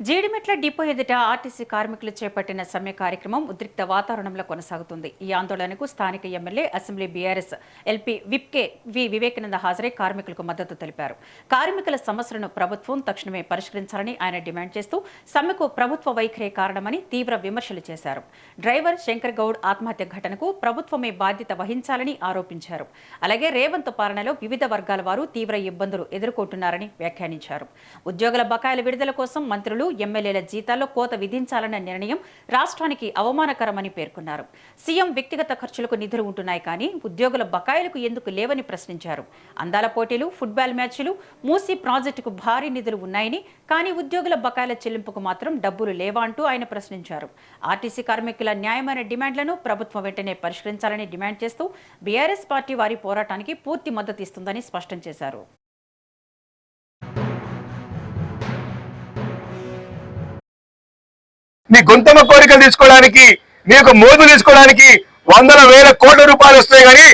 Jeedimetla depot ఎదుట RTC కార్మికులు చేపట్టిన సమ్మె కార్యక్రమం ఉద్రిక్త వాతావరణంలో కొనసాగుతుంది. ఈ ఆందోళనకు స్థానిక MLA assembly BRS LP Vivekananda హాజరై కార్మికులకు మద్దతు తెలిపారు. కార్మికుల సమస్యలను ప్రభుత్వం తక్షణమే పరిష్కరించాలని ఆయన డిమాండ్ చేస్తూ సమ్మెకు ప్రభుత్వ వైఖరే కారణమని తీవ్ర విమర్శలు చేశారు. డ్రైవర్ శంకర్ గౌడ్ ఆత్మహత్య ఘటనకు ప్రభుత్వమే బాధ్యత వహించాలని ఆరోపించారు. అలాగే రేవంత్ పాలనలో వివిధ వర్గాల వారు తీవ్ర ఇబ్బందులు ఎదుర్కొంటున్నారని వ్యాఖ్యానించారు. ఉద్యోగుల బకాయిల విడుదల కోసం మంత్రులు ఎమ్మెల్యేల జీతాల్లో కోత విధించాలన్న నిర్ణయం రాష్ట్రానికి అవమానకరమని పేర్కొన్నారు. సీఎం వ్యక్తిగత ఖర్చులకు నిధులు ఉంటున్నాయి కానీ ఉద్యోగుల బకాయిలకు ఎందుకు లేవని ప్రశ్నించారు. అందాల పోటీలు, ఫుట్బాల్ మ్యాచ్లు, మూసీ ప్రాజెక్టుకు భారీ నిధులు ఉన్నాయని, కానీ ఉద్యోగుల బకాయిల చెల్లింపుకు మాత్రం డబ్బులు లేవా అంటూ ఆయన ప్రశ్నించారు. ఆర్టీసీ కార్మికుల న్యాయమైన డిమాండ్లను ప్రభుత్వం వెంటనే పరిష్కరించాలని డిమాండ్ చేస్తూ బీఆర్ఎస్ పార్టీ వారి పోరాటానికి పూర్తి మద్దతు ఇస్తుందని స్పష్టం చేశారు. మీ గొంతమ కోరికలు తీసుకోవడానికి, మీకు మోదు తీసుకోవడానికి వందల వేల కోట్ల రూపాయలు వస్తాయి కానీ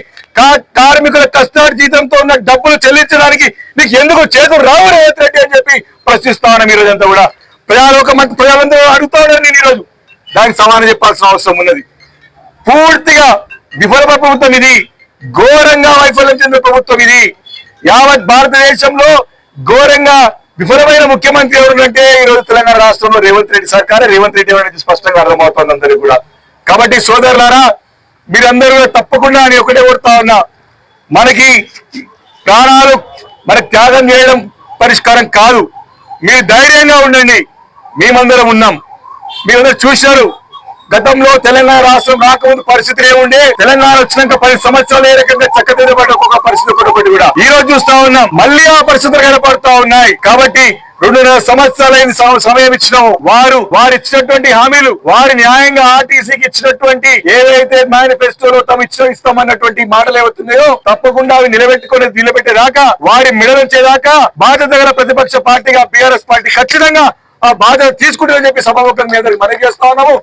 కార్మికుల కష్టార్జిత జీతంతో ఉన్న డబ్బులు చెల్లించడానికి మీకు ఎందుకు చేతులు రావు రేవంత్ రెడ్డి అని చెప్పి ప్రశ్నిస్తా ఉన్నాం. ఈ రోజంతా కూడా ప్రజలందరూ అడుగుతా ఉన్నారు. నేను ఈరోజు దానికి సమాధానం చెప్పాల్సిన అవసరం ఉన్నది. పూర్తిగా విఫల ప్రభుత్వం ఇది, ఘోరంగా వైఫల్యం చెందిన ప్రభుత్వం ఇది. యావత్ భారతదేశంలో ఘోరంగా విఫలమైన ముఖ్యమంత్రి ఎవరంటే ఈరోజు తెలంగాణ రాష్ట్రంలో రేవంత్ రెడ్డి సర్కారే. రేవంత్ రెడ్డి అనేది స్పష్టంగా అర్థమవుతుంది అందరికీ కూడా. కాబట్టి సోదరులారా, మీరందరూ తప్పకుండా అని ఒకటే కోరుతా ఉన్నా, మనకి ప్రాణాలు మనకు త్యాగం చేయడం పరిష్కారం కాదు. మీరు ధైర్యంగా ఉండండి, మేమందరం ఉన్నాం. మీరందరూ చూశారు గతంలో తెలంగాణ రాష్ట్రం రాకముందు పరిస్థితులు ఏముండే, తెలంగాణ వచ్చినాక 10 సంవత్సరాలు ఏ రకంగా చక్కదిద్దబడ్డ ఒక్కొక్క పరిస్థితి ఒకటి కూడా ఈ రోజు చూస్తా ఉన్నాం. మళ్ళీ ఆ పరిస్థితులు కనపడుతూ ఉన్నాయి. కాబట్టి 2.5 సంవత్సరాలైన సమయం ఇచ్చినాము. వారు ఇచ్చినటువంటి హామీలు, వారి న్యాయంగా ఆర్టీసీకి ఇచ్చినటువంటి ఏదైతే మేనిఫెస్టోలో తమ ఇస్తామన్నటువంటి మాటలు ఏవవుతున్నాయో తప్పకుండా అవి నిలబెట్టేదాకా, వారి మెడలుంచేదాకా బాధ్యత గల ప్రతిపక్ష పార్టీగా బీఆర్ఎస్ పార్టీ ఖచ్చితంగా ఆ బాధ్యత తీసుకుంటుందని చెప్పి సభాముఖంగా మీ అందరికి మనవి చేస్తా ఉన్నాము.